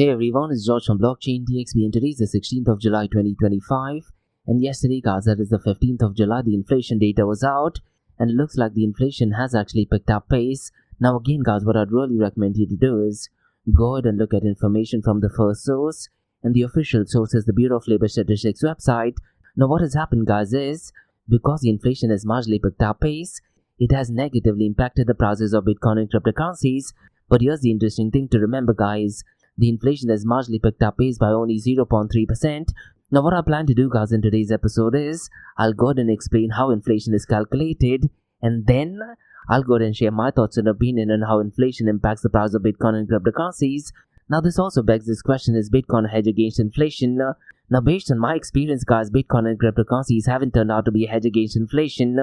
Hey everyone, it's George from Blockchain DXB and today is the 16th of July 2025 and yesterday guys, that is the 15th of July, the inflation data was out and it looks like the inflation has actually picked up pace. Now again guys, what I'd really recommend you to do is go ahead and look at information from the first source, and the official source is the Bureau of Labor Statistics website. Now what has happened guys is, because the inflation has marginally picked up pace, it has negatively impacted the prices of Bitcoin and cryptocurrencies. But here's the interesting thing to remember guys. The inflation has marginally picked up pace by only 0.3%. Now what I plan to do guys in today's episode is, I'll go ahead and explain how inflation is calculated, and then I'll go ahead and share my thoughts and opinion on how inflation impacts the price of Bitcoin and cryptocurrencies. Now this also begs this question, is Bitcoin a hedge against inflation? Now based on my experience guys, Bitcoin and cryptocurrencies haven't turned out to be a hedge against inflation,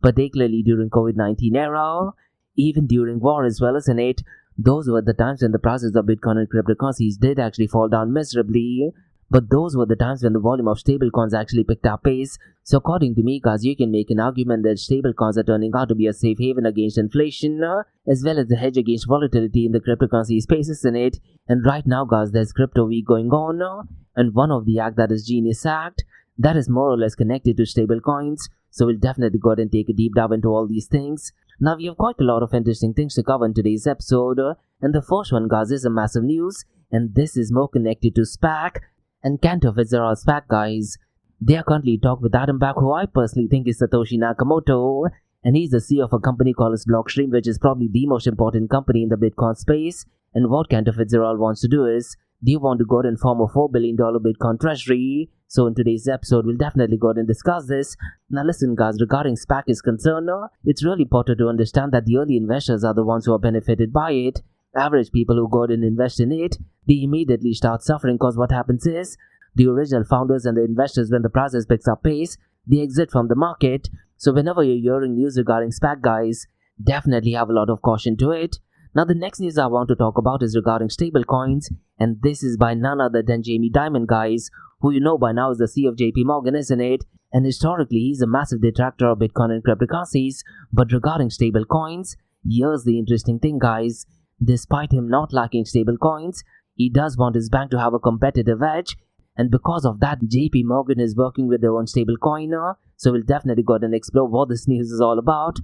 particularly during COVID-19 era, even during war as well, isn't it? Those were the times when the prices of Bitcoin and cryptocurrencies did actually fall down miserably. But those were the times when the volume of stablecoins actually picked up pace. So according to me guys, you can make an argument that stablecoins are turning out to be a safe haven against inflation, as well as a hedge against volatility in the cryptocurrency space, isn't it? And right now guys, there's Crypto Week going on, and one of the act, that is Genius Act, that is more or less connected to stablecoins. So we'll definitely go ahead and take a deep dive into all these things. Now we have quite a lot of interesting things to cover in today's episode, and the first one guys is a massive news, and this is more connected to SPAC and Cantor Fitzgerald SPAC guys. They are currently talking with Adam Back, who I personally think is Satoshi Nakamoto, and he's the CEO of a company called Blockstream, which is probably the most important company in the Bitcoin space. And what Cantor Fitzgerald wants to do is, they want to go ahead and form a $4 billion Bitcoin treasury. So in today's episode, we'll definitely go ahead and discuss this. Now listen guys, regarding SPAC is concerned, it's really important to understand that the early investors are the ones who are benefited by it. Average people who go ahead and invest in it, they immediately start suffering, because what happens is, the original founders and the investors, when the prices picks up pace, they exit from the market. So whenever you're hearing news regarding SPAC guys, definitely have a lot of caution to it. Now the next news I want to talk about is regarding stablecoins, and this is by none other than Dimon guys, who you know by now is the CEO of JPMorgan, isn't it? And historically he's a massive detractor of Bitcoin and cryptocurrencies. But regarding stablecoins, here's the interesting thing guys. Despite him not liking stablecoins, he does want his bank to have a competitive edge, and because of that, JPMorgan is working with their own stablecoin. So we'll definitely go ahead and explore what this news is all about.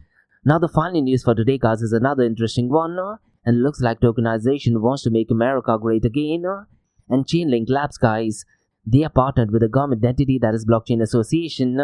Now the final news for today guys is another interesting one, and looks like tokenization wants to make America great again. And Chainlink Labs guys, they are partnered with a government entity, that is Blockchain Association,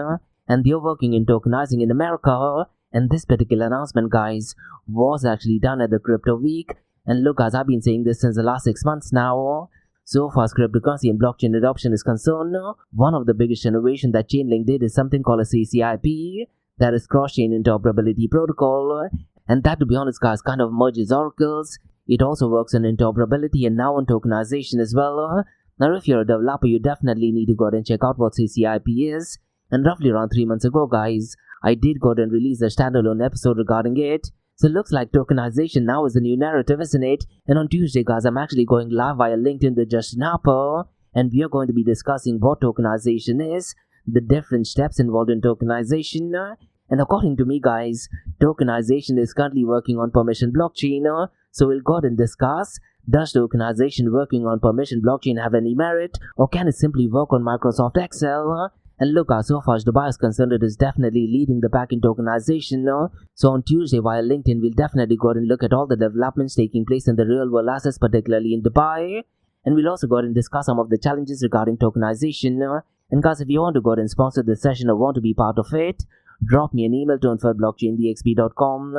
and they are working in tokenizing in America. And this particular announcement guys was actually done at the Crypto Week. And look guys, I've been saying this since the last 6 months now. So far as cryptocurrency and blockchain adoption is concerned, one of the biggest innovation that Chainlink did is something called a CCIP, that is cross-chain interoperability protocol. And that, to be honest guys, kind of merges oracles. It also works on interoperability and now on tokenization as well. Now if you're a developer, you definitely need to go ahead and check out what CCIP is. And roughly around 3 months ago guys, I did go ahead and release a standalone episode regarding it. So it looks like tokenization now is the new narrative, isn't it? And on Tuesday guys, I'm actually going live via LinkedIn with Justin Harper, and we are going to be discussing what tokenization is, the different steps involved in tokenization. And according to me guys, tokenization is currently working on permission blockchain. So we'll go ahead and discuss, does tokenization working on permission blockchain have any merit, or can it simply work on Microsoft Excel? And look guys, so far as Dubai is concerned, it is definitely leading the pack in tokenization. So on Tuesday via LinkedIn, we'll definitely go ahead and look at all the developments taking place in the real world assets, particularly in Dubai. And we'll also go ahead and discuss some of the challenges regarding tokenization. And guys, if you want to go ahead and sponsor this session or want to be part of it, drop me an email to info@blockchaindxb.com.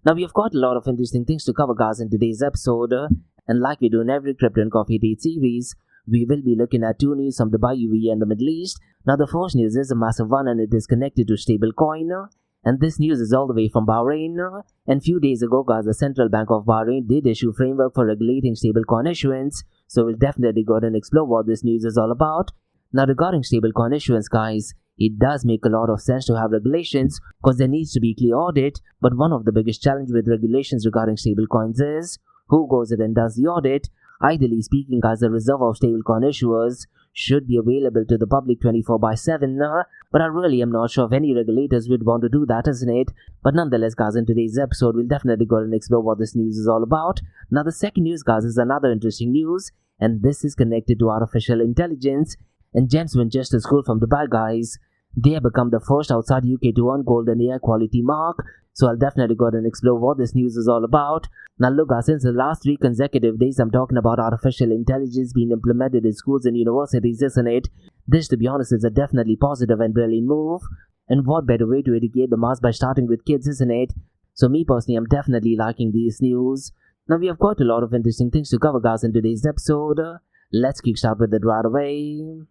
Now we have got a lot of interesting things to cover guys in today's episode. And like we do in every Crypto and Coffee Date series, we will be looking at 2 news from Dubai, UAE and the Middle East. Now the first news is a massive one, and it is connected to stablecoin. And this news is all the way from Bahrain. And few days ago guys, the Central Bank of Bahrain did issue framework for regulating stablecoin issuance. So we'll definitely go ahead and explore what this news is all about. Now regarding stablecoin issuance guys, it does make a lot of sense to have regulations, because there needs to be clear audit. But one of the biggest challenges with regulations regarding stablecoins is, who goes in and does the audit? Ideally speaking guys, the reserve of stablecoin issuers should be available to the public 24/7, but I really am not sure if any regulators would want to do that, isn't it? But nonetheless guys, in today's episode, we'll definitely go and explore what this news is all about. Now the second news guys is another interesting news, and this is connected to artificial intelligence. And gems went just a school from Dubai, guys. They have become the first outside UK to earn gold and AI quality mark. So I'll definitely go ahead and explore what this news is all about. Now look guys, since the last 3 consecutive days I'm talking about artificial intelligence being implemented in schools and universities, isn't it? This, to be honest, is a definitely positive and brilliant move. And what better way to educate the mass by starting with kids, isn't it? So me personally, I'm definitely liking these news. Now we have quite a lot of interesting things to cover, guys, in today's episode. Let's kickstart with it right away.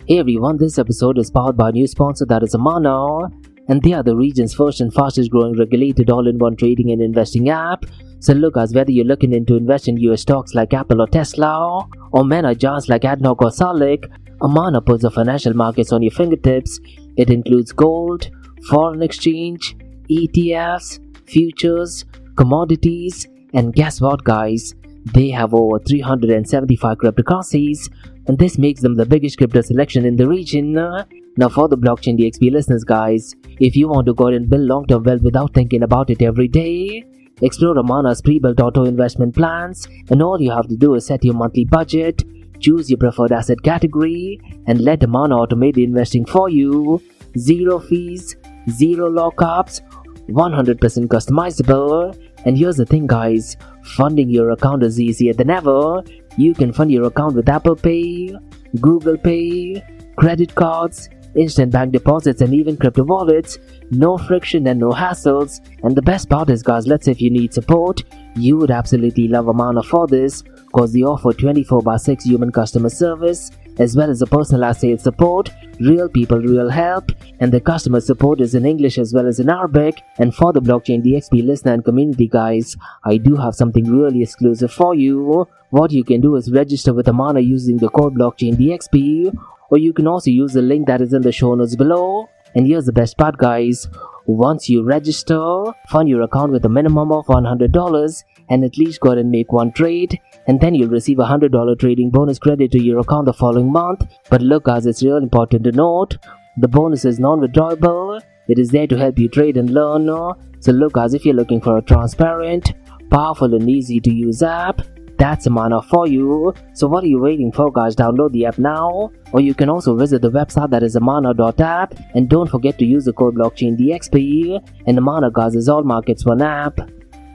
Hey everyone, this episode is powered by a new sponsor, that is Amana, and they are the region's first and fastest growing regulated all-in-one trading and investing app. So look guys, whether you're looking into invest in US stocks like Apple or Tesla, or mega giants like ADNOC or Salik, Amana puts the financial markets on your fingertips. It includes gold, foreign exchange, ETFs, futures, commodities, and guess what guys? They have over 375 cryptocurrencies, and this makes them the biggest crypto selection in the region. Now for the Blockchain DXB listeners guys, if you want to go and build long-term wealth without thinking about it every day, explore Amana's pre-built auto investment plans, and all you have to do is set your monthly budget, choose your preferred asset category, and let Amana automate the investing for you. Zero fees, zero lockups, 100% customizable. And here's the thing guys, funding your account is easier than ever. You can fund your account with Apple Pay, Google Pay, credit cards, instant bank deposits, and even crypto wallets. No friction and no hassles. And the best part is guys, let's say if you need support, you would absolutely love Amana for this, because they offer 24/6 human customer service, as well as a personalized sales support, real people, real help, and the customer support is in English as well as in Arabic. And for the Blockchain DXB listener and community guys, I do have something really exclusive for you. What you can do is register with Amana using the code Blockchain DXB, or you can also use the link that is in the show notes below. And here's the best part guys, once you register, fund your account with a minimum of $100 and at least go ahead and make one trade, and then you'll receive a $100 trading bonus credit to your account the following month. But look guys, it's real important to note, the bonus is non-withdrawable. It is there to help you trade and learn. So look guys, if you're looking for a transparent, powerful and easy to use app, that's Amana for you. So what are you waiting for guys? Download the app now, or you can also visit the website that is amana.app, and don't forget to use the code Blockchain DXB. And Amana guys is all markets one app.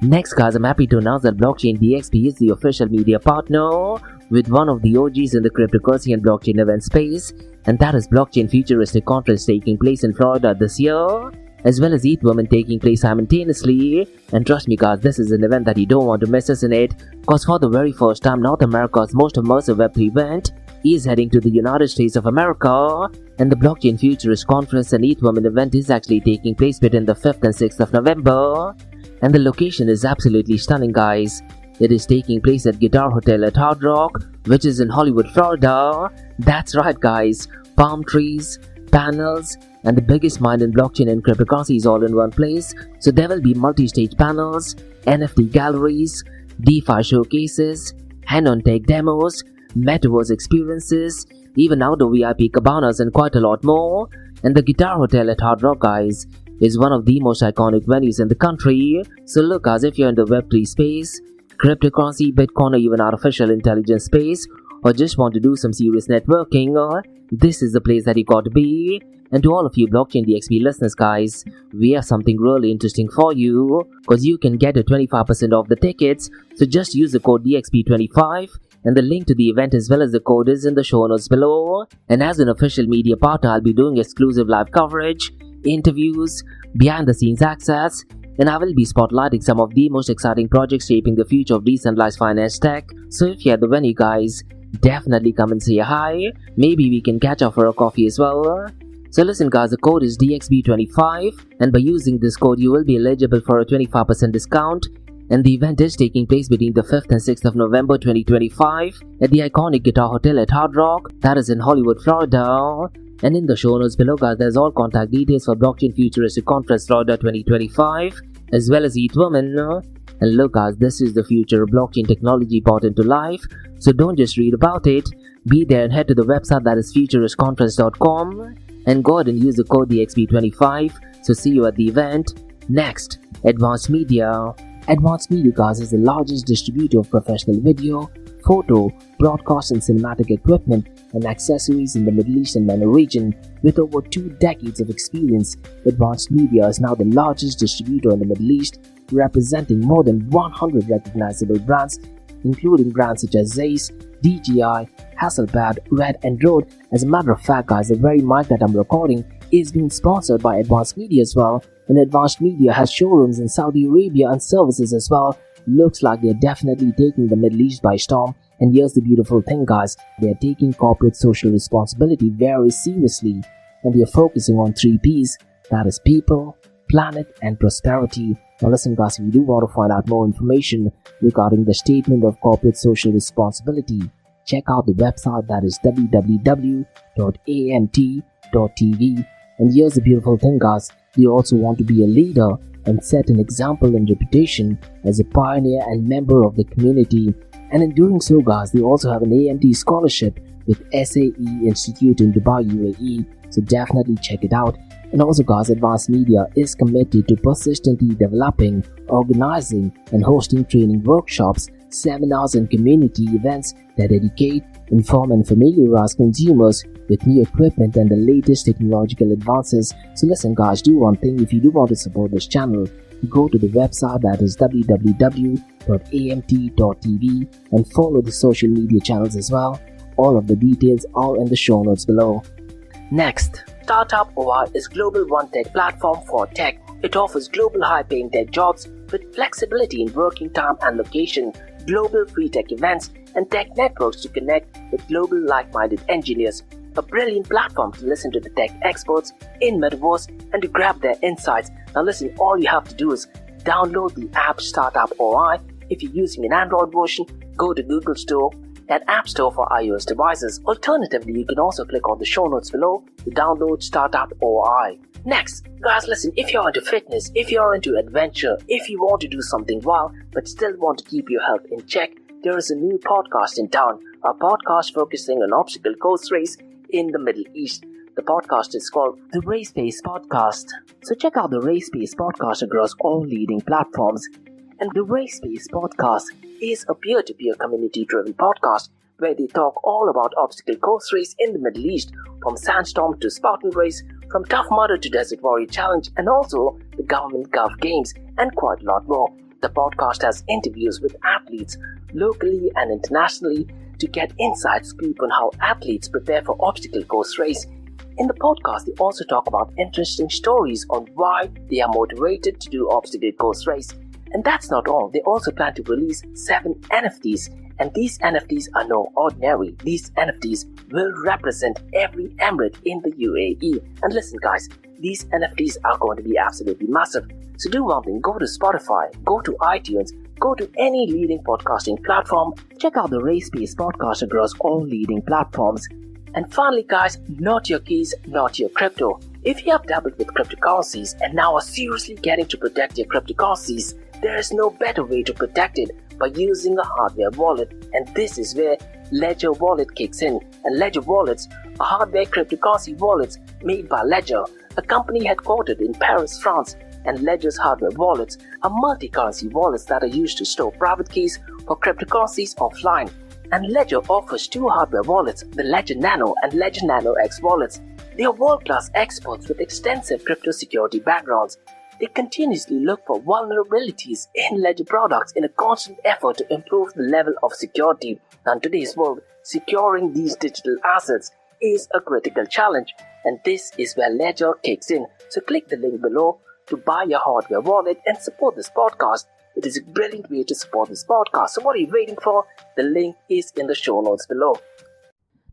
Next guys, I'm happy to announce that Blockchain DXB is the official media partner with one of the OGs in the cryptocurrency and blockchain event space, and that is Blockchain Futuristic Conference taking place in Florida this year, as well as ETH Women taking place simultaneously. And trust me guys, this is an event that you don't want to miss, isn't it? Because for the very first time, North America's most immersive Web3 event is heading to the United States of America, and the Blockchain Futurist Conference and ETH Women event is actually taking place between the 5th and 6th of November. And the location is absolutely stunning guys. It is taking place at Guitar Hotel at Hard Rock, which is in Hollywood, Florida. That's right guys, palm trees, panels, and the biggest mind in blockchain and cryptocurrency is all in one place. So there will be multi-stage panels, NFT galleries, DeFi showcases, hand-on tech demos, metaverse experiences, even outdoor VIP cabanas, and quite a lot more. And the Guitar Hotel at Hard Rock guys is one of the most iconic venues in the country. So look guys, if you're in the Web3 space, cryptocurrency, Bitcoin, or even artificial intelligence space, or just want to do some serious networking, this is the place that you got to be. And to all of you Blockchain DXB listeners guys, we have something really interesting for you, because you can get a 25% off the tickets. So just use the code DXB25, and the link to the event as well as the code is in the show notes below. And as an official media partner, I'll be doing exclusive live coverage, interviews, behind the scenes access, and I will be spotlighting some of the most exciting projects shaping the future of decentralized finance tech. So if you're at the venue guys, definitely come and say hi. Maybe we can catch up for a coffee as well. So listen guys, the code is DXB25, and by using this code you will be eligible for a 25% discount. And the event is taking place between the 5th and 6th of November 2025 at the iconic Guitar Hotel at Hard Rock, that is in Hollywood, Florida. And in the show notes below guys, there's all contact details for Blockchain Futuristic Conference Florida 2025, as well as ETH Women. And look guys, this is the future of blockchain technology brought into life. So don't just read about it, Be there and head to the website that is futuristconference.com and go ahead and use the code DXB25. So see you at the event. Next, Advanced Media. Advanced Media, guys, is the largest distributor of professional video, photo, broadcast and cinematic equipment and accessories in the Middle East and MENA region. With over 2 decades of experience, Advanced Media is now the largest distributor in the Middle East, representing more than 100 recognizable brands, including brands such as Zeiss, DJI, Hasselblad, Red and Rode. As a matter of fact, guys, the very mic that I'm recording is being sponsored by Advanced Media as well, and Advanced Media has showrooms in Saudi Arabia and services as well. Looks like they're definitely taking the Middle East by storm. And here's the beautiful thing, guys, they're taking corporate social responsibility very seriously, and they're focusing on 3 P's, that is people, planet and prosperity. Now listen, guys, if you do want to find out more information regarding the statement of corporate social responsibility, check out the website that is www.amt.tv. And here's the beautiful thing, guys, they also want to be a leader and set an example and reputation as a pioneer and member of the community. And in doing so, guys, they also have an AMT scholarship with SAE Institute in Dubai, UAE. So definitely check it out. And also, guys, Advanced Media is committed to persistently developing, organizing and hosting training workshops, seminars and community events that educate, inform and familiarize consumers with new equipment and the latest technological advances. So listen, guys, do one thing. If you do want to support this channel, go to the website that is www.amt.tv and follow the social media channels as well. All of the details are in the show notes below. Next, Startup OI is global one-tech platform for tech. It offers global high-paying tech jobs with flexibility in working time and location, global free tech events, and tech networks to connect with global like-minded engineers. A brilliant platform to listen to the tech experts in Metaverse and to grab their insights. Now listen, all you have to do is download the app Startup OI. If you're using an Android version, go to Google Store and App Store for iOS devices. Alternatively, you can also click on the show notes below to download Startup OI. Next, guys, listen, if you're into fitness, if you're into adventure, if you want to do something wild but still want to keep your health in check, there is a new podcast in town, a podcast focusing on obstacle course race in the Middle East. The podcast is called the Race Pace Podcast. So check out the Race Pace Podcast across all leading platforms. And the Race Pace Podcast is a peer-to-peer community-driven podcast where they talk all about obstacle course race in the Middle East, from Sandstorm to Spartan Race, from Tough Mudder to Desert Warrior Challenge, and also the Government Gulf Games, and quite a lot more. The podcast has interviews with athletes locally and internationally to get inside scoop on how athletes prepare for obstacle course race. In the podcast, they also talk about interesting stories on why they are motivated to do obstacle course race. And that's not all. They also plan to release 7 NFTs. And these NFTs are no ordinary. These NFTs will represent every emirate in the UAE. And listen, guys, these NFTs are going to be absolutely massive. So do one thing, go to Spotify, go to iTunes, go to any leading podcasting platform, check out the Race Pace Podcast across all leading platforms. And finally, guys, not your keys, not your crypto. If you have dabbled with cryptocurrencies and now are seriously getting to protect your cryptocurrencies, there is no better way to protect it by using a hardware wallet. And this is where Ledger Wallet kicks in. And Ledger Wallets are hardware cryptocurrency wallets made by Ledger, a company headquartered in Paris, France. And Ledger's hardware wallets are multi-currency wallets that are used to store private keys for cryptocurrencies offline. And Ledger offers 2 hardware wallets, the Ledger Nano and Ledger Nano X wallets. They are world-class experts with extensive crypto security backgrounds. They continuously look for vulnerabilities in Ledger products in a constant effort to improve the level of security. Now, in today's world, securing these digital assets is a critical challenge, and this is where Ledger kicks in. So click the link below to buy your hardware wallet and support this podcast. It is a brilliant way to support this podcast. So what are you waiting for? The link is in the show notes below.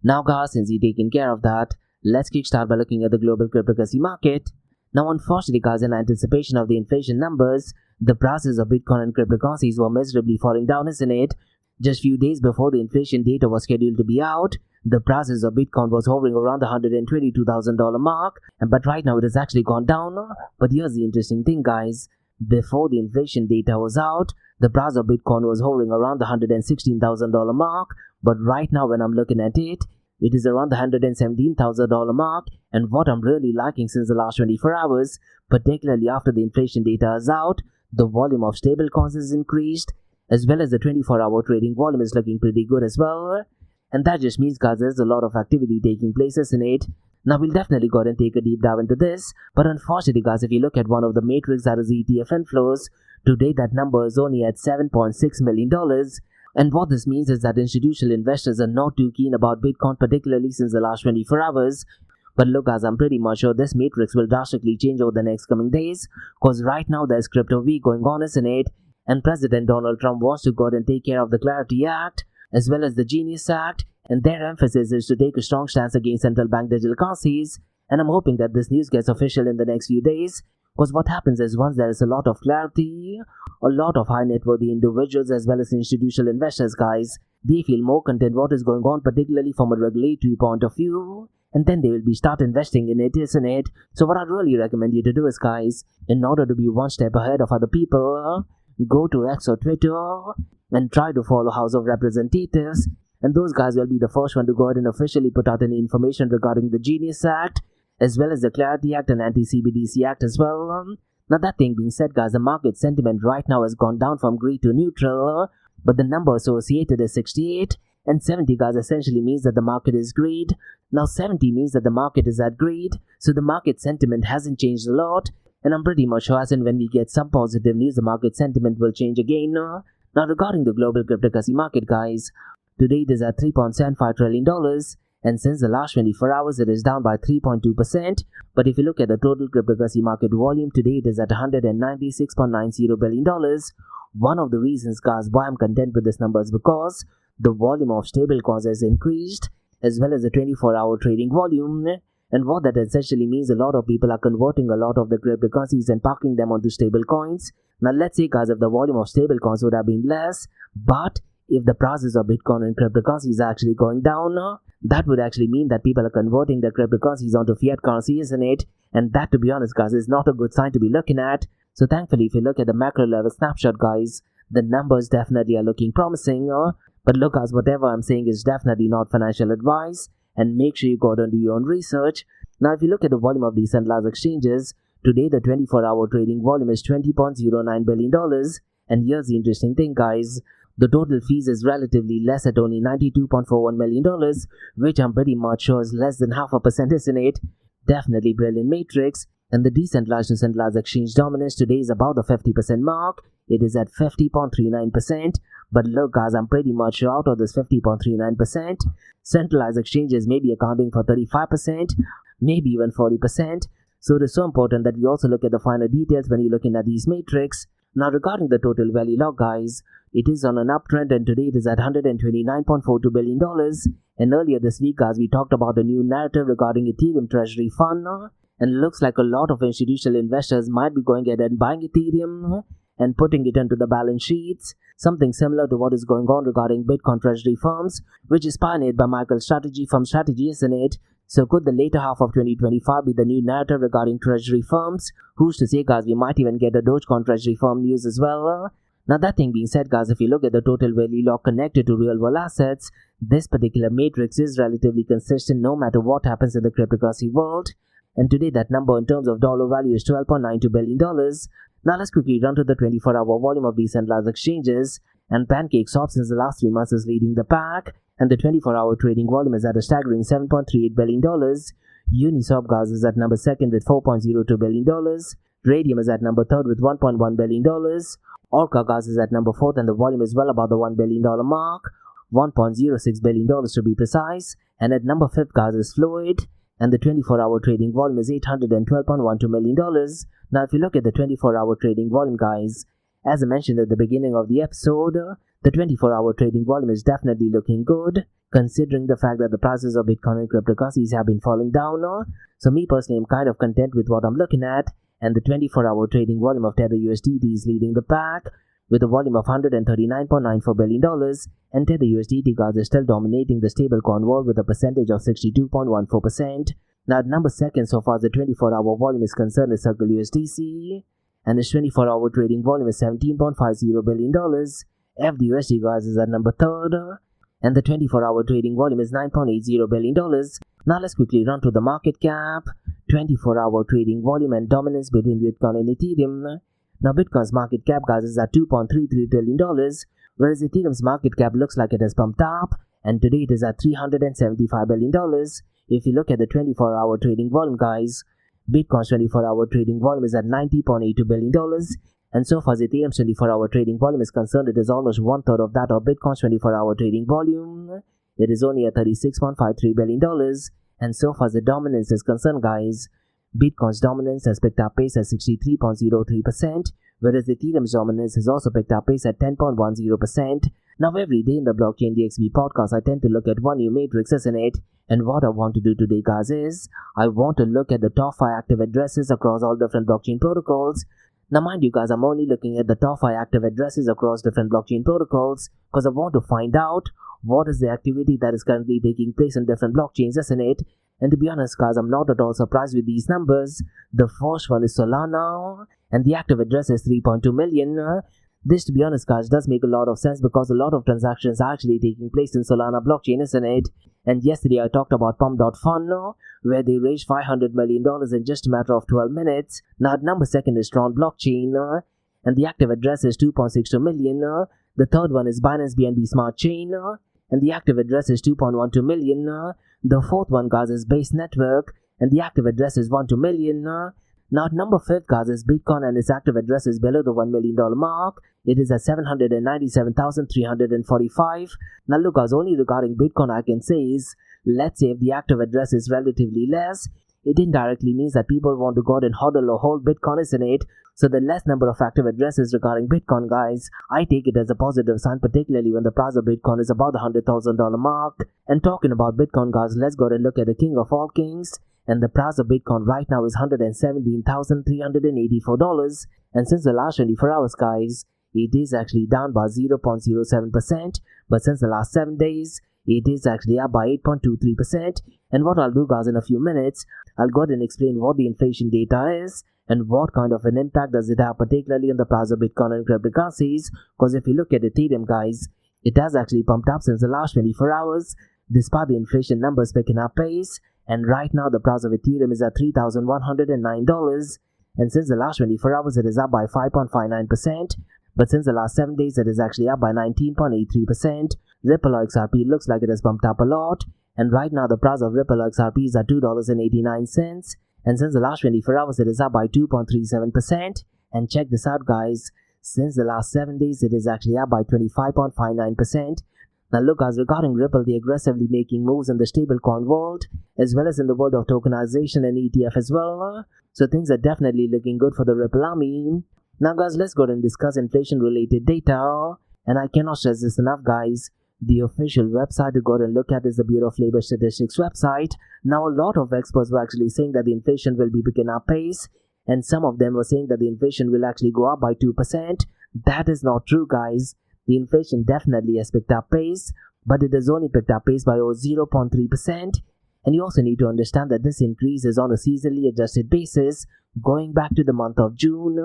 Now, guys, since you've taken care of that, let's kickstart by looking at the global cryptocurrency market. Now, unfortunately, guys, in anticipation of the inflation numbers, the prices of Bitcoin and cryptocurrencies were miserably falling down, isn't it? Just few days before the inflation data was scheduled to be out, the prices of Bitcoin was hovering around the $122,000 mark, but right now it has actually gone down. But here's the interesting thing, guys. Before the inflation data was out, the price of Bitcoin was hovering around the $116,000 mark, but right now when I'm looking at it, it is around the $117,000 mark. And what I'm really liking since the last 24 hours, particularly after the inflation data is out, the volume of stablecoins is increased, as well as the 24-hour trading volume is looking pretty good as well. And that just means, guys, there's a lot of activity taking place in it. Now we'll definitely go ahead and take a deep dive into this, but unfortunately, guys, if you look at one of the metrics, that is ETF inflows, today that number is only at $7.6 million. And what this means is that institutional investors are not too keen about Bitcoin, particularly since the last 24 hours. But look, guys, I'm pretty much sure this matrix will drastically change over the next coming days, because right now there's Crypto Week going on, isn't it? And President Donald Trump wants to go ahead and take care of the Clarity Act, as well as the Genius Act, and their emphasis is to take a strong stance against central bank digital currencies. And I'm hoping that this news gets official in the next few days, because what happens is once there is a lot of clarity, a lot of high net worthy individuals as well as institutional investors, guys, they feel more content what is going on, particularly from a regulatory point of view, and then they will be start investing in it, isn't it? So what I'd really recommend you to do is, guys, in order to be one step ahead of other people, go to X or Twitter and try to follow House of Representatives, and those guys will be the first one to go ahead and officially put out any information regarding the Genius Act, as well as the Clarity Act and Anti-CBDC Act as well. Now that thing being said, guys, the market sentiment right now has gone down from greed to neutral, but the number associated is 68, and 70, guys, essentially means that the market is greed. Now 70 means that the market is at greed, so the market sentiment hasn't changed a lot, and I'm pretty much sure as and when we get some positive news, the market sentiment will change again. Now regarding the global cryptocurrency market, guys, today it is at $3.75 trillion, and since the last 24 hours it is down by 3.2%. But if you look at the total cryptocurrency market volume, today it is at $196.90 billion. One of the reasons, guys, why I'm content with this number is because the volume of stablecoins has increased, as well as the 24-hour trading volume. And what that essentially means, a lot of people are converting a lot of the cryptocurrencies and parking them onto stablecoins. Now let's say, guys, if the volume of stablecoins would have been less, but if the prices of Bitcoin and cryptocurrencies are actually going down, that would actually mean that people are converting their cryptocurrencies onto fiat currency, isn't it? And that, to be honest, guys, is not a good sign to be looking at. So thankfully, if you look at the macro level snapshot, guys, the numbers definitely are looking promising. But look, guys, whatever I'm saying is definitely not financial advice, and make sure you go out and do your own research. Now, if you look at the volume of decentralized exchanges, today the 24-hour trading volume is $20.09 billion. And here's the interesting thing, guys. The total fees is relatively less at only $92.41 million, which I'm pretty much sure is less than 0.5%, isn't it? Definitely brilliant matrix. And the decentralized to centralized exchange dominance today is about the 50% mark. It is at 50.39%. But look, guys, I'm pretty much sure out of this 50.39%, centralized exchanges may be accounting for 35%, maybe even 40%. So it is so important that we also look at the finer details when you're looking at these matrix. Now regarding the total value lock, guys, it is on an uptrend, and today it is at $129.42 billion. And earlier this week, guys, we talked about a new narrative regarding Ethereum treasury fund, and it looks like a lot of institutional investors might be going ahead and buying Ethereum and putting it into the balance sheets, something similar to what is going on regarding Bitcoin treasury firms, which is pioneered by Michael Strategy from Strategy, isn't it? So could the later half of 2025 be the new narrative regarding treasury firms? Who's to say, guys, we might even get a Dogecoin treasury firm news as well. Now that thing being said, guys, if you look at the total value lock connected to real world assets, this particular matrix is relatively consistent no matter what happens in the cryptocurrency world. And today that number in terms of dollar value is $12.92 billion. Now let's quickly run to the 24-hour volume of decentralized exchanges. And PancakeSwap since the last 3 months is leading the pack, and the 24-hour trading volume is at a staggering $7.38 billion. Uniswap, guys, is at number 2nd with $4.02 billion. Radium is at number 3rd with $1.1 billion. Orca, guys, is at number 4th, and the volume is well above the $1 billion mark, $1.06 billion to be precise. And at number 5th, guys, is Fluid, and the 24-hour trading volume is $812.12 million. Now, if you look at the 24-hour trading volume, guys, as I mentioned at the beginning of the episode, the 24-hour trading volume is definitely looking good, considering the fact that the prices of Bitcoin and cryptocurrencies have been falling down. So me personally, I'm kind of content with what I'm looking at, and the 24-hour trading volume of Tether USDT is leading the pack with a volume of $139.94 billion, and Tether USDT, guys, is still dominating the stablecoin world with a percentage of 62.14%. Now, at number 2nd so far as the 24-hour volume is concerned is Circle USDC, and its 24-hour trading volume is $17.50 billion. FDUSD, guys, is at number 3rd, and the 24-hour trading volume is $9.80 billion. Now let's quickly run through the market cap, 24-hour trading volume and dominance between Bitcoin and Ethereum. Now Bitcoin's market cap, guys, is at $2.33 trillion, whereas Ethereum's market cap looks like it has pumped up, and today it is at $375 billion. If you look at the 24-hour trading volume, guys, Bitcoin's 24-hour trading volume is at $90.82 billion, and so far as Ethereum's 24-hour trading volume is concerned, it is almost one-third of that of Bitcoin's 24-hour trading volume. It is only at $36.53 billion, and so far as the dominance is concerned, guys, Bitcoin's dominance has picked up pace at 63.03%, whereas Ethereum's dominance has also picked up pace at 10.10%. Now every day in the Blockchain DXB podcast, I tend to look at one new matrix, isn't it? And what I want to do today, guys, is I want to look at the top 5 active addresses across all different blockchain protocols. Now mind you guys, I'm only looking at the top 5 active addresses across different blockchain protocols because I want to find out what is the activity that is currently taking place in different blockchains, isn't it? And to be honest, guys, I'm not at all surprised with these numbers. The first one is Solana, and the active address is 3.2 million. This, to be honest, guys, does make a lot of sense because a lot of transactions are actually taking place in Solana blockchain, isn't it? And yesterday I talked about Pump.Fun, where they raised $500 million in just a matter of 12 minutes. Now at number 2 is Tron blockchain, and the active address is 2.62 million. The third one is Binance BNB Smart Chain, and the active address is 2.12 million. The fourth one, guys, is Base Network, and the active address is 12 million. Now at number 5, guys, is Bitcoin, and its active address is below the $1 million mark. It is at 797,345. Now look, guys, only regarding Bitcoin I can say is, let's say if the active address is relatively less, it indirectly means that people want to go out and hodl or hold Bitcoin, isn't it? So the less number of active addresses regarding Bitcoin, guys, I take it as a positive sign, particularly when the price of Bitcoin is about the $100,000 mark. And talking about Bitcoin, guys, let's go and look at the king of all kings. And the price of Bitcoin right now is $117,384. And since the last 24 hours, guys, it is actually down by 0.07%. But since the last 7 days, it is actually up by 8.23%. And what I'll do, guys, in a few minutes, I'll go ahead and explain what the inflation data is and what kind of an impact does it have, particularly on the price of Bitcoin and cryptocurrencies. Because if you look at Ethereum, guys, it has actually pumped up since the last 24 hours, despite the inflation numbers picking up pace. And right now, the price of Ethereum is at $3,109. And since the last 24 hours, it is up by 5.59%. But since the last 7 days, it is actually up by 19.83%. Ripple XRP looks like it has bumped up a lot. And right now, the price of Ripple XRP is at $2.89. And since the last 24 hours, it is up by 2.37%. And check this out, guys. Since the last 7 days, it is actually up by 25.59%. Now look, guys, regarding Ripple, they're aggressively making moves in the stablecoin world, as well as in the world of tokenization and ETF as well. So things are definitely looking good for the Ripple army. Now, guys, let's go ahead and discuss inflation-related data. And I cannot stress this enough, guys. The official website to go ahead and look at is the Bureau of Labor Statistics website. Now, a lot of experts were actually saying that the inflation will be picking up pace, and some of them were saying that the inflation will actually go up by 2%. That is not true, guys. The inflation definitely has picked up pace, but it has only picked up pace by over 0.3%. And you also need to understand that this increase is on a seasonally adjusted basis, going back to the month of June.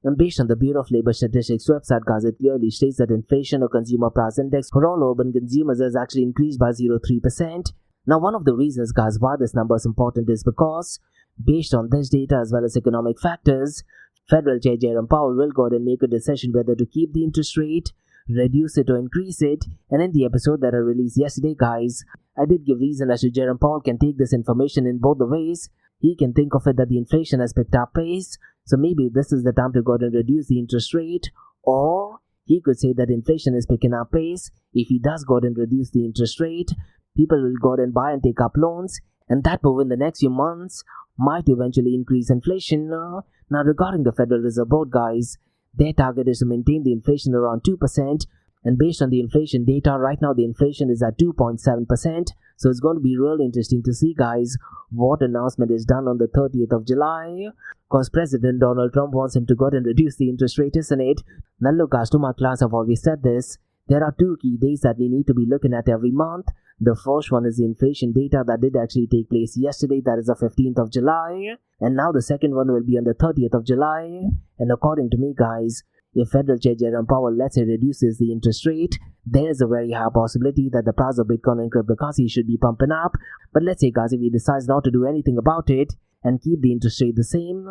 And based on the Bureau of Labor Statistics website, guys, it clearly states that inflation or consumer price index for all urban consumers has actually increased by 0.3%. Now, one of the reasons, guys, why this number is important is because, based on this data as well as economic factors, Federal Chair Jerome Powell will go ahead and make a decision whether to keep the interest rate, reduce it or increase it. And in the episode that I released yesterday, guys, I did give reason as to Jerome Powell can take this information in both the ways. He can think of it that the inflation has picked up pace, so maybe this is the time to go ahead and reduce the interest rate, or he could say that inflation is picking up pace. If he does go ahead and reduce the interest rate, people will go ahead and buy and take up loans, and that move in the next few months might eventually increase inflation. Now regarding the Federal Reserve Board, guys, their target is to maintain the inflation around 2%, and based on the inflation data, right now the inflation is at 2.7%, so it's going to be really interesting to see, guys, what announcement is done on the 30th of July, because President Donald Trump wants him to go ahead and reduce the interest rate, isn't it? Now look, guys, to my clients, I've always said this, there are 2 key days that we need to be looking at every month. The first one is the inflation data that did actually take place yesterday, that is the 15th of July. And now the second one will be on the 30th of July. And according to me, guys, if Federal Chair Jerome Powell, let's say, reduces the interest rate, there is a very high possibility that the price of Bitcoin and cryptocurrency should be pumping up. But let's say, guys, if he decides not to do anything about it and keep the interest rate the same,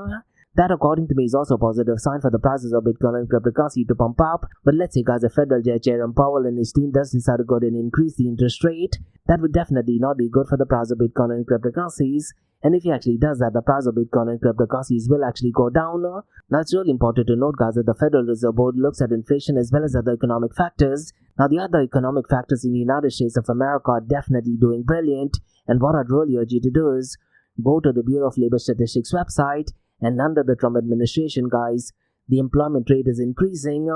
that, according to me, is also a positive sign for the prices of Bitcoin and cryptocurrency to pump up. But let's say, guys, if Federal Chair Jerome Powell and his team does decide to go ahead and increase the interest rate, that would definitely not be good for the price of Bitcoin and cryptocurrencies. And if he actually does that, the price of Bitcoin and cryptocurrencies will actually go down. Now, it's really important to note, guys, that the Federal Reserve Board looks at inflation as well as other economic factors. Now, the other economic factors in the United States of America are definitely doing brilliant. And what I'd really urge you to do is go to the Bureau of Labor Statistics website. And under the Trump administration, guys, the employment rate is increasing,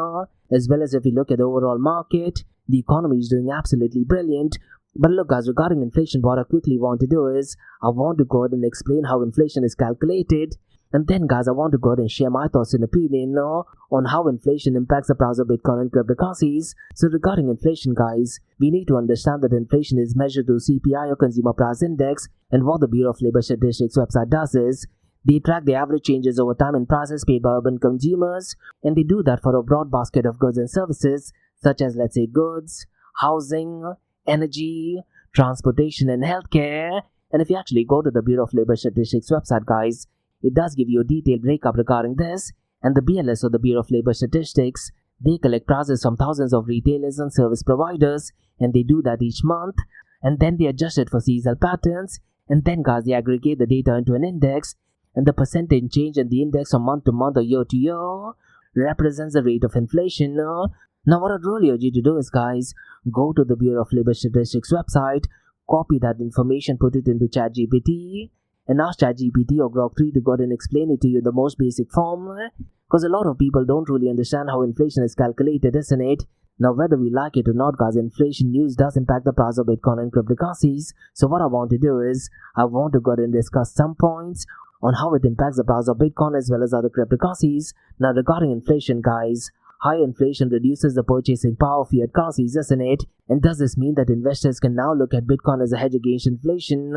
as well as if you look at the overall market, the economy is doing absolutely brilliant. But look, guys, regarding inflation, what I quickly want to do is, I want to go ahead and explain how inflation is calculated. And then, guys, I want to go ahead and share my thoughts and opinion on how inflation impacts the price of Bitcoin and cryptocurrencies. So regarding inflation, guys, we need to understand that inflation is measured through CPI or Consumer Price Index. And what the Bureau of Labor Statistics website does is, they track the average changes over time in prices paid by urban consumers, and they do that for a broad basket of goods and services, such as, let's say, goods, housing, energy, transportation, and healthcare. And if you actually go to the Bureau of Labor Statistics website, guys, it does give you a detailed breakup regarding this. And the BLS, or the Bureau of Labor Statistics, they collect prices from thousands of retailers and service providers, and they do that each month. And then they adjust it for seasonal patterns, and then, guys, they aggregate the data into an index. And the percentage change in the index from month to month or year to year represents the rate of inflation. Now, what I'd really urge you to do is, guys, go to the Bureau of Labor Statistics website, copy that information, put it into ChatGPT, and ask ChatGPT or Grok 3 to go ahead and explain it to you in the most basic form. Because a lot of people don't really understand how inflation is calculated, isn't it? Now, whether we like it or not, guys, inflation news does impact the price of Bitcoin and cryptocurrencies. So what I want to do is, I want to go ahead and discuss some points on how it impacts the price of Bitcoin as well as other cryptocurrencies. Now, regarding inflation, guys, high inflation reduces the purchasing power of fiat currencies, isn't it? And does this mean that investors can now look at Bitcoin as a hedge against inflation?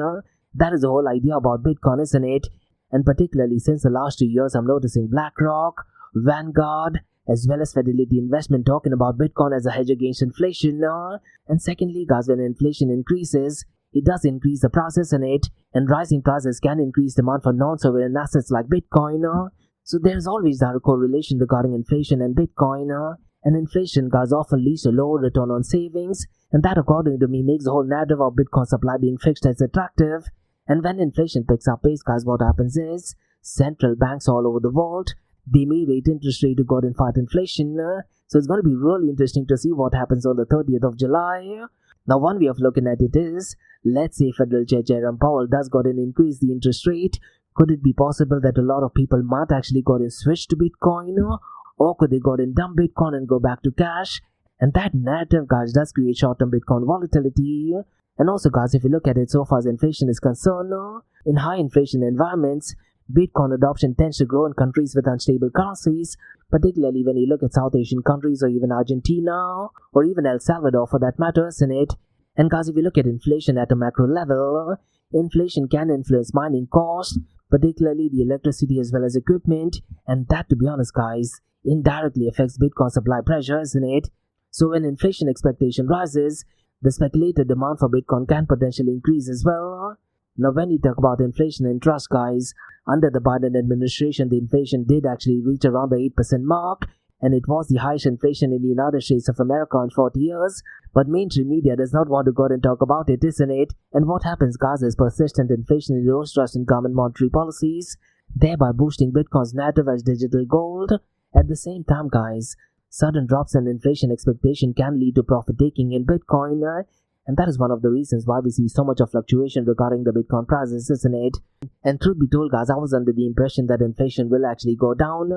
That is the whole idea about Bitcoin, isn't it? And particularly since the last 2 years, I'm noticing BlackRock, Vanguard, as well as Fidelity Investment talking about Bitcoin as a hedge against inflation. And secondly, guys, when inflation increases, it does increase the prices in it, and rising prices can increase demand for non-sovereign assets like Bitcoin. So there is always that correlation regarding inflation and Bitcoin. And inflation, guys, often leads to lower return on savings, and that, according to me, makes the whole narrative of Bitcoin supply being fixed as attractive. And when inflation picks up pace, guys, what happens is, central banks all over the world, they may rate interest rate to go and fight inflation. So it's going to be really interesting to see what happens on the 30th of July. Now, one way of looking at it is, let's say Federal Chair Jerome Powell does go and increase the interest rate. Could it be possible that a lot of people might actually go and switch to Bitcoin? Or could they go and dump Bitcoin and go back to cash? And that narrative, guys, does create short-term Bitcoin volatility. And also, guys, if you look at it so far as inflation is concerned, in high inflation environments, Bitcoin adoption tends to grow in countries with unstable currencies, particularly when you look at South Asian countries or even Argentina or even El Salvador for that matter, isn't it? And guys, if you look at inflation at a macro level, inflation can influence mining costs, particularly the electricity as well as equipment, and that, to be honest, guys, indirectly affects Bitcoin supply pressure, isn't it? So when inflation expectation rises, the speculated demand for Bitcoin can potentially increase as well. Now, when you talk about inflation and trust, guys, under the Biden administration, the inflation did actually reach around the 8% mark, and it was the highest inflation in the United States of America in 40 years. But mainstream media does not want to go and talk about it, isn't it? And what happens, guys, is persistent inflation erodes trust in government monetary policies, thereby boosting Bitcoin's narrative as digital gold. At the same time, guys, sudden drops in inflation expectation can lead to profit taking in Bitcoin, and that is one of the reasons why we see so much of fluctuation regarding the Bitcoin prices, isn't it? And truth be told, guys, I was under the impression that inflation will actually go down,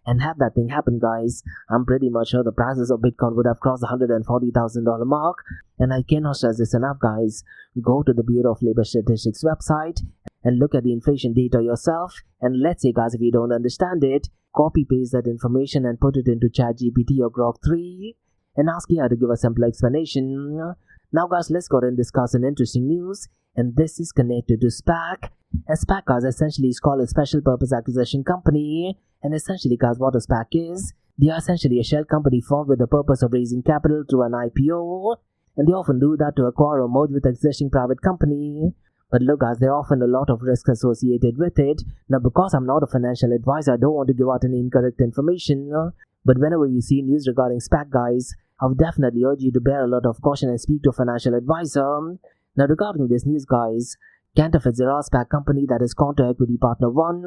and had that thing happen, guys, I'm pretty much sure the prices of Bitcoin would have crossed the $140,000 mark. And I cannot stress this enough, guys. Go to the Bureau of Labor Statistics website and look at the inflation data yourself. And let's say, guys, if you don't understand it, copy paste that information and put it into ChatGPT or Grok 3 and ask AI to give a simple explanation. Now, guys, let's go ahead and discuss an interesting news, and this is connected to SPAC. A SPAC, guys, essentially is called a special purpose acquisition company, and essentially, guys, what a SPAC is, They are essentially a shell company formed with the purpose of raising capital through an IPO, and they often do that to acquire or merge with existing private company. But look guys, there are often a lot of risk associated with it. Now because I'm not a financial advisor, I don't want to give out any incorrect information. But whenever you see news regarding SPAC guys, I would definitely urge you to bear a lot of caution and speak to a financial advisor. Now regarding this news guys, Cantor Fitzgerald SPAC company, that is Cantor Equity Partner 1,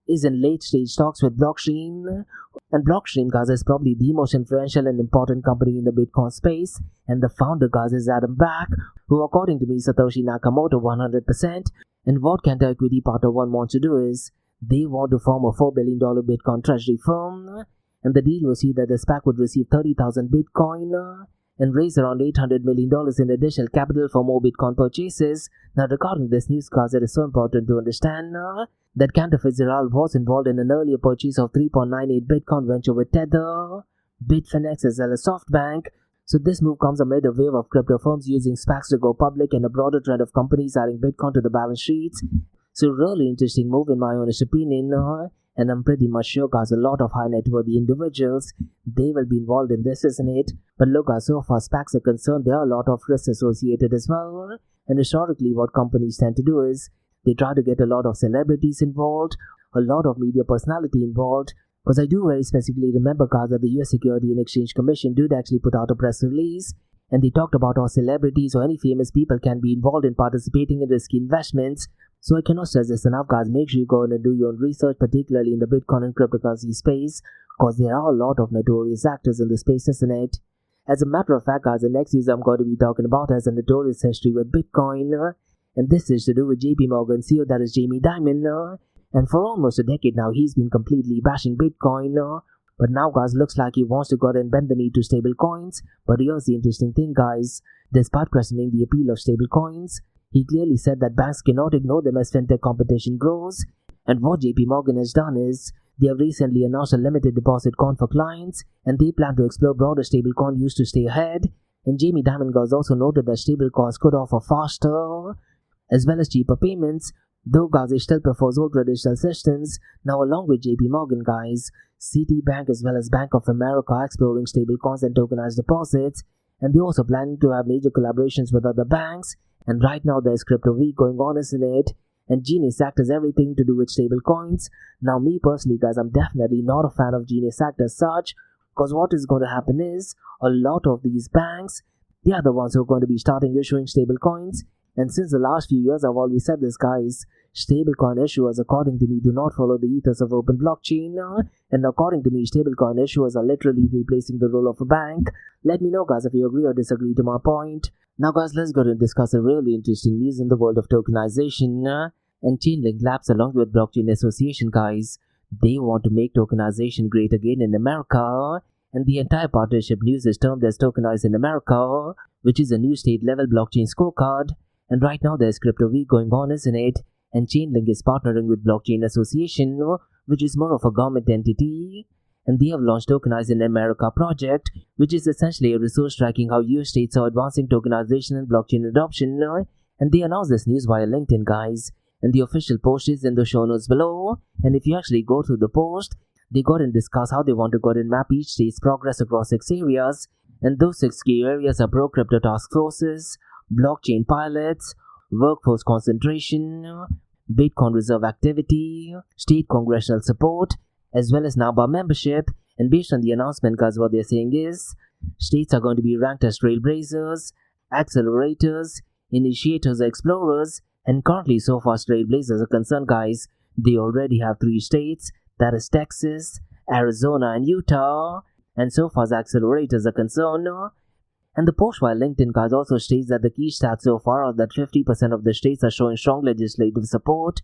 is in late stage talks with Blockstream. And Blockstream guys is probably the most influential and important company in the Bitcoin space. And the founder guys is Adam Back, who according to me Satoshi Nakamoto 100%. And what Cantor Equity Partner 1 wants to do is, they want to form a $4 billion Bitcoin treasury firm. And the deal will see that the SPAC would receive 30,000 Bitcoin and raise around $800 million in additional capital for more Bitcoin purchases. Now regarding this news guys, it is so important to understand that Cantor Fitzgerald was involved in an earlier purchase of 3.98 Bitcoin venture with Tether, Bitfinex as well as SoftBank. So this move comes amid a wave of crypto firms using SPACs to go public and a broader trend of companies adding Bitcoin to the balance sheets. So really interesting move in my honest opinion. And I'm pretty much sure guys, a lot of high net worthy individuals, they will be involved in this, isn't it? But look guys, so far SPACs are concerned, there are a lot of risks associated as well. And historically what companies tend to do is, they try to get a lot of celebrities involved, a lot of media personality involved. Because I do very specifically remember guys that the US Security and Exchange Commission did actually put out a press release. And they talked about how celebrities or any famous people can be involved in participating in risky investments. So I cannot stress this enough guys, make sure you go in and do your own research, particularly in the Bitcoin and cryptocurrency space, because there are a lot of notorious actors in the space, isn't it? As a matter of fact guys, the next news I'm going to be talking about has a notorious history with Bitcoin, and this is to do with JPMorgan CEO, that is Jamie Dimon, and for almost a decade now he's been completely bashing Bitcoin, but now guys looks like he wants to go ahead and bend the knee to stablecoins. But here's the interesting thing guys, despite questioning the appeal of stablecoins, he clearly said that banks cannot ignore them as fintech competition grows. And what JPMorgan has done is, they have recently announced a limited deposit coin for clients, and they plan to explore broader stablecoin use to stay ahead. And Jamie Dimon has also noted that stablecoins could offer faster as well as cheaper payments, though guys they still prefers old traditional systems. Now along with JPMorgan guys, Citibank as well as Bank of America are exploring stablecoins and tokenized deposits, and they also planning to have major collaborations with other banks. And right now there's Crypto Week going on, isn't it? And Genius Act has everything to do with stablecoins. Now me personally guys, I'm definitely not a fan of Genius Act as such, because what is going to happen is, a lot of these banks, they are the ones who are going to be starting issuing stablecoins. And since the last few years I've always said this guys, stablecoin issuers according to me do not follow the ethos of open blockchain, and according to me stablecoin issuers are literally replacing the role of a bank. Let me know guys if you agree or disagree to my point. Now guys, let's go and discuss a really interesting news in the world of tokenization. And Chainlink Labs along with Blockchain Association guys, they want to make tokenization great again in America. And the entire partnership news is termed as Tokenized in America, which is a new state level blockchain scorecard. And right now there's Crypto Week going on, isn't it? And Chainlink is partnering with Blockchain Association, which is more of a government entity. And they have launched Tokenized in America project, which is essentially a resource tracking how US states are advancing tokenization and blockchain adoption. And they announced this news via LinkedIn guys. And the official post is in the show notes below. And if you actually go through the post, they got and discuss how they want to go and map each state's progress across 6 areas. And those 6 key areas are pro-crypto task forces, blockchain pilots, workforce concentration, Bitcoin reserve activity, state congressional support, as well as NABA membership. And based on the announcement guys, what they're saying is, states are going to be ranked as trailblazers, accelerators, initiators, explorers, and currently so far as trailblazers are concerned guys, they already have 3 states, that is Texas, Arizona and Utah. And so far as accelerators are concerned, and the post via LinkedIn guys also states that the key stats so far are that 50% of the states are showing strong legislative support,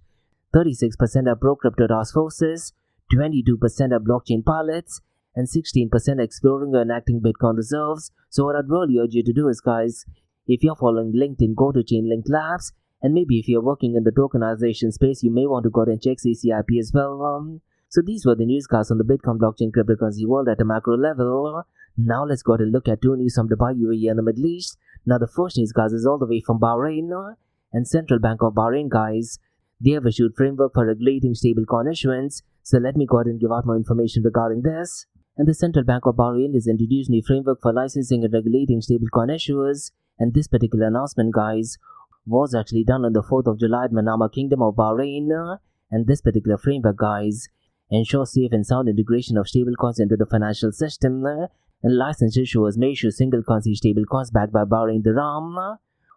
36% are pro-crypto task forces, 22% are blockchain pilots, and 16% exploring or enacting Bitcoin reserves. So what I'd really urge you to do is guys, if you're following LinkedIn, go to Chainlink Labs, and maybe if you're working in the tokenization space, you may want to go and check CCIP as well. So these were the newscasts on the Bitcoin blockchain cryptocurrency world at a macro level. Now let's go and look at 2 news from Dubai, UAE and the Middle East. Now the first news guys is all the way from Bahrain, and Central Bank of Bahrain guys, they have issued framework for regulating stablecoin issuance. So let me go ahead and give out more information regarding this. And the Central Bank of Bahrain has introduced new framework for licensing and regulating stablecoin issuers. And this particular announcement, guys, was actually done on the 4th of July at Manama Kingdom of Bahrain. And this particular framework, guys, ensures safe and sound integration of stablecoins into the financial system. And licensed issuers may issue single currency stablecoins backed by Bahrain dirham,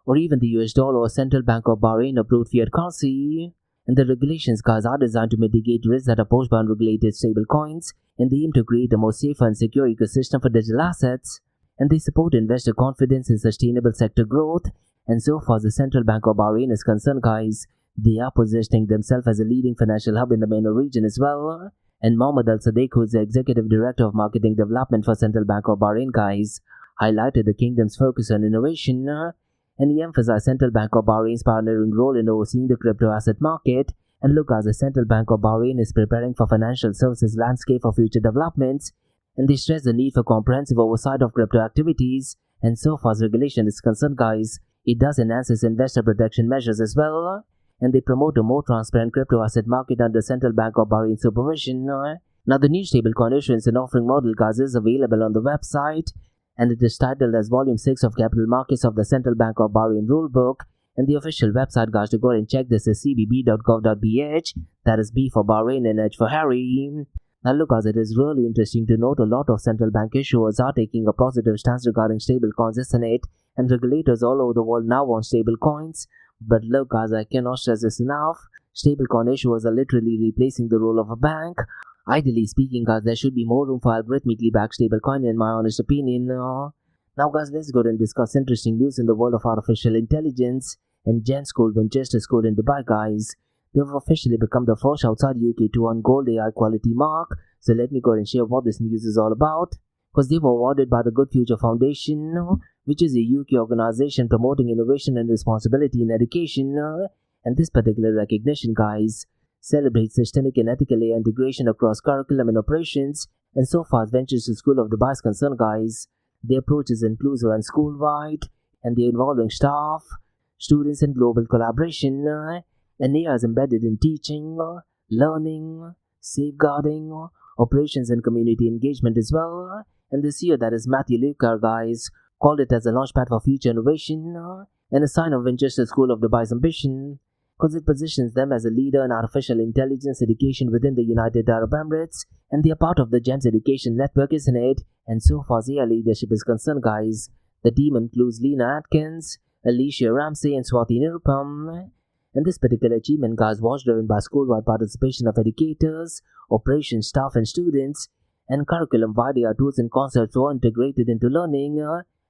or even the US dollar or Central Bank of Bahrain approved fiat currency. And the regulations, guys, are designed to mitigate risks that are posed by unregulated stablecoins, and they aim to create a more safer and secure ecosystem for digital assets. And they support investor confidence in sustainable sector growth. And so far as the Central Bank of Bahrain is concerned, guys, they are positioning themselves as a leading financial hub in the MENA region as well. And Mohammed Al-Sadiq, who is the Executive Director of Marketing Development for Central Bank of Bahrain, guys, highlighted the kingdom's focus on innovation. And he emphasized Central Bank of Bahrain's pioneering role in overseeing the crypto asset market. And look, as the Central Bank of Bahrain is preparing for financial services landscape for future developments, and they stress the need for comprehensive oversight of crypto activities. And so far as regulation is concerned, guys, it does enhance its investor protection measures as well. And they promote a more transparent crypto asset market under Central Bank of Bahrain supervision. Now, the new stablecoin issuance and offering model, guys, is available on the website, and it is titled as Volume 6 of Capital Markets of the Central Bank of Bahrain Rulebook. And the official website, guys, to go and check this is cbb.gov.bh, that is B for Bahrain and H for Harry. Now look, guys, it is really interesting to note a lot of central bank issuers are taking a positive stance regarding stablecoins, isn't it? And regulators all over the world now want stablecoins. But look, guys, I cannot stress this enough. Stablecoin issuers are literally replacing the role of a bank. Ideally speaking, guys, there should be more room for algorithmically backed stablecoin in my honest opinion. Now, guys, let's go and discuss interesting news in the world of artificial intelligence. And Gen School, Winchester School in Dubai, guys, they've officially become the first outside UK to earn Gold AI quality mark. So let me go and share what this news is all about. Because they were awarded by the Good Future Foundation, which is a UK organization promoting innovation and responsibility in education. And this particular recognition, guys, celebrates systemic and ethical AI integration across curriculum and operations. And so far as Winchester School of Dubai is concerned, guys, the approach is inclusive and school-wide, and they're involving staff, students, and global collaboration. And AI is embedded in teaching, learning, safeguarding, operations, and community engagement as well. And this year, that is Matthew Luker, guys, called it as a launchpad for future innovation and a sign of Winchester School of Dubai's ambition, because it positions them as a leader in artificial intelligence education within the United Arab Emirates, and they are part of the GEMS education network, isn't it? And so far as AI leadership is concerned, guys, the team includes Lena Atkins, Alicia Ramsey, and Swati Nirupam. And this particular achievement, guys, was driven by school-wide participation of educators, operations staff, and students, and curriculum-wide AI tools and concepts were integrated into learning.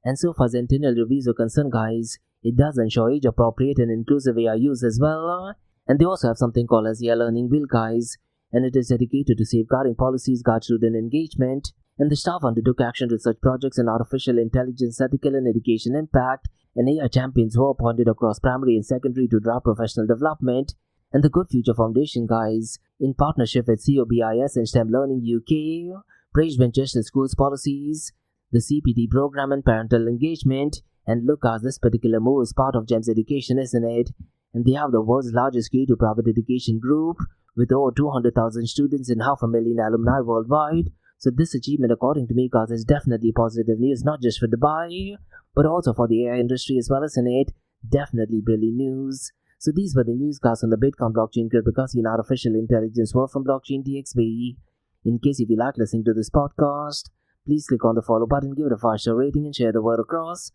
And so far as internal reviews are concerned, guys, it does ensure age-appropriate and inclusive AI use as well. And they also have something called as AI Learning Wheel, guys, and it is dedicated to safeguarding policies, guide student engagement. And the staff undertook action research projects in artificial intelligence, ethical and education impact, and AI champions were appointed across primary and secondary to drive professional development. And the Good Future Foundation, guys, in partnership with COBIS and STEM Learning UK, praised Winchester School's policies, the CPD program, and parental engagement. And look, as this particular move is part of GEMS Education, isn't it? And they have the world's largest K-12 private education group with over 200,000 students and 500,000 alumni worldwide. So this achievement, according to me, guys, is definitely positive news, not just for Dubai, but also for the AI industry as well, isn't it? Definitely brilliant news. So these were the news, guys, on the Bitcoin blockchain, cryptocurrency, and artificial intelligence world from Blockchain DXB. In case if you like listening to this podcast, please click on the follow button, give it a 5-star rating, and share the word across.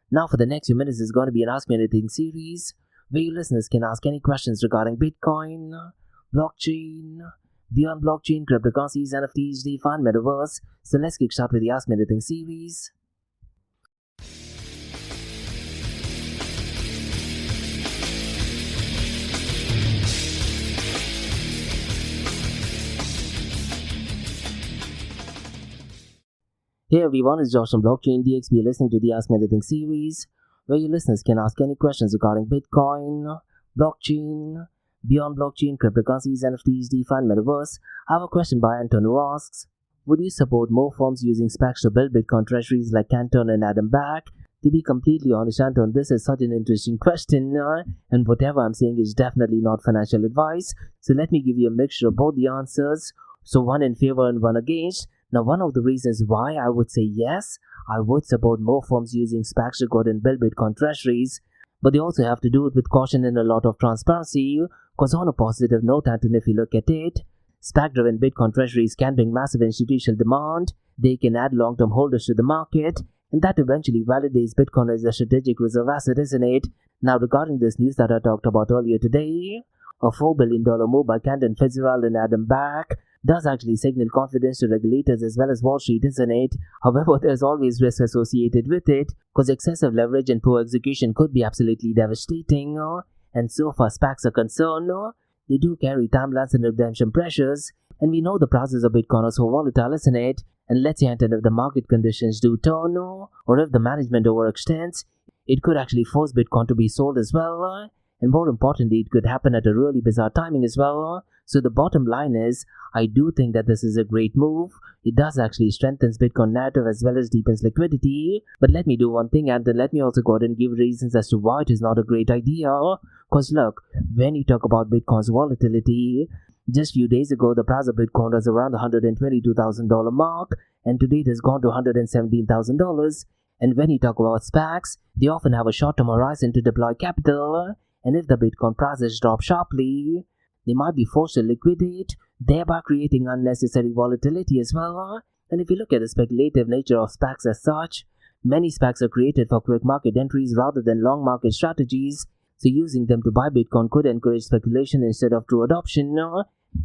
Now for the next few minutes is going to be an Ask Me Anything series, where you listeners can ask any questions regarding Bitcoin, blockchain, beyond blockchain, cryptocurrencies, NFTs, DeFi, and Metaverse. So let's kick start with the Ask Me Anything series. Hey everyone, it's Josh from Blockchain DXB. You're listening to the Ask Me Anything series, where your listeners can ask any questions regarding Bitcoin, blockchain, beyond blockchain, cryptocurrencies, NFTs, DeFi, and Metaverse. I have a question by Anton who asks, would you support more firms using SPACs to build Bitcoin treasuries like Cantor and Adam Back? To be completely honest, Anton, this is such an interesting question, and whatever I'm saying is definitely not financial advice. So let me give you a mixture of both the answers. So one in favor and one against. Now, one of the reasons why I would say yes, I would support more firms using SPACs to go ahead and build Bitcoin treasuries, but they also have to do it with caution and a lot of transparency, because on a positive note, and if you look at it, SPAC-driven Bitcoin treasuries can bring massive institutional demand, they can add long-term holders to the market, and that eventually validates Bitcoin as a strategic reserve asset, isn't it? Now, regarding this news that I talked about earlier today, a $4 billion move by Cantor Fitzgerald and Adam Back does actually signal confidence to regulators as well as Wall Street, isn't it? However, there's always risk associated with it, because excessive leverage and poor execution could be absolutely devastating, and so far SPACs are concerned, they do carry timelines and redemption pressures, and we know the prices of Bitcoin are so volatile, isn't it? And let's say, if the market conditions do turn, or if the management overextends, it could actually force Bitcoin to be sold as well, and more importantly, it could happen at a really bizarre timing as well. So the bottom line is, I do think that this is a great move. It does actually strengthens Bitcoin narrative as well as deepens liquidity. But let me do one thing, and then let me also go ahead and give reasons as to why it is not a great idea. Because look, when you talk about Bitcoin's volatility, just few days ago, the price of Bitcoin was around the $122,000 mark, and today it has gone to $117,000. And when you talk about SPACs, they often have a short-term horizon to deploy capital, and if the Bitcoin prices drop sharply, they might be forced to liquidate, thereby creating unnecessary volatility as well. And if you look at the speculative nature of SPACs as such, many SPACs are created for quick market entries rather than long market strategies, so using them to buy Bitcoin could encourage speculation instead of true adoption.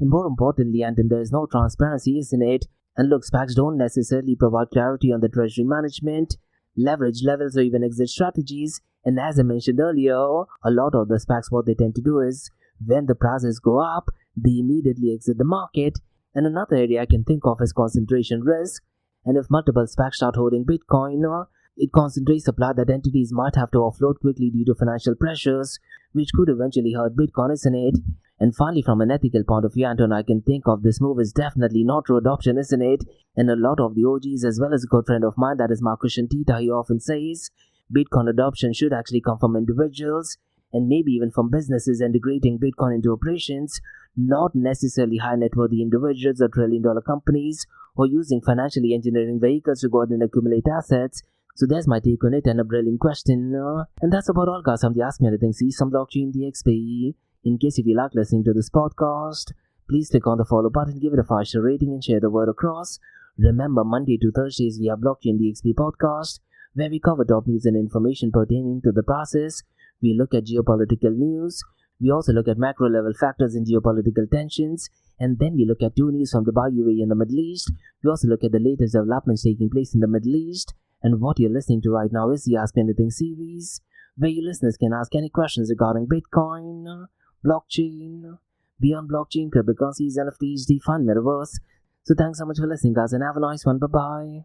And more importantly, and there is no transparency, isn't it? And look, SPACs don't necessarily provide clarity on the treasury management, leverage levels, or even exit strategies. And as I mentioned earlier, a lot of the SPACs, what they tend to do is, when the prices go up, they immediately exit the market. And another area I can think of is concentration risk. And if multiple SPACs start holding Bitcoin, it concentrates supply that entities might have to offload quickly due to financial pressures, which could eventually hurt Bitcoin, isn't it? And finally, from an ethical point of view, Anton, I can think of this move is definitely not true adoption, isn't it? And a lot of the OGs, as well as a good friend of mine, that is Marcus Shantita, he often says, Bitcoin adoption should actually come from individuals, and maybe even from businesses integrating Bitcoin into operations, not necessarily high net worthy individuals or trillion-dollar companies, or using financially engineering vehicles to go out and accumulate assets. So there's my take on it, and a brilliant question. And that's about all, guys, from the Ask Me Anything series on Blockchain DXB. In case if you like listening to this podcast, please click on the follow button, give it a 5-star rating, and share the word across. Remember, Monday to Thursdays we have Blockchain DXB Podcast, where we cover top news and information pertaining to the process. We look at geopolitical news. We also look at macro level factors in geopolitical tensions. And then we look at 2 news from Dubai, UAE, and the Middle East. We also look at the latest developments taking place in the Middle East. And what you're listening to right now is the Ask Me Anything series, where you listeners can ask any questions regarding Bitcoin, blockchain, beyond blockchain, cryptocurrencies, NFTs, DeFi, Metaverse. So thanks so much for listening, guys, and have a nice one. Bye-bye.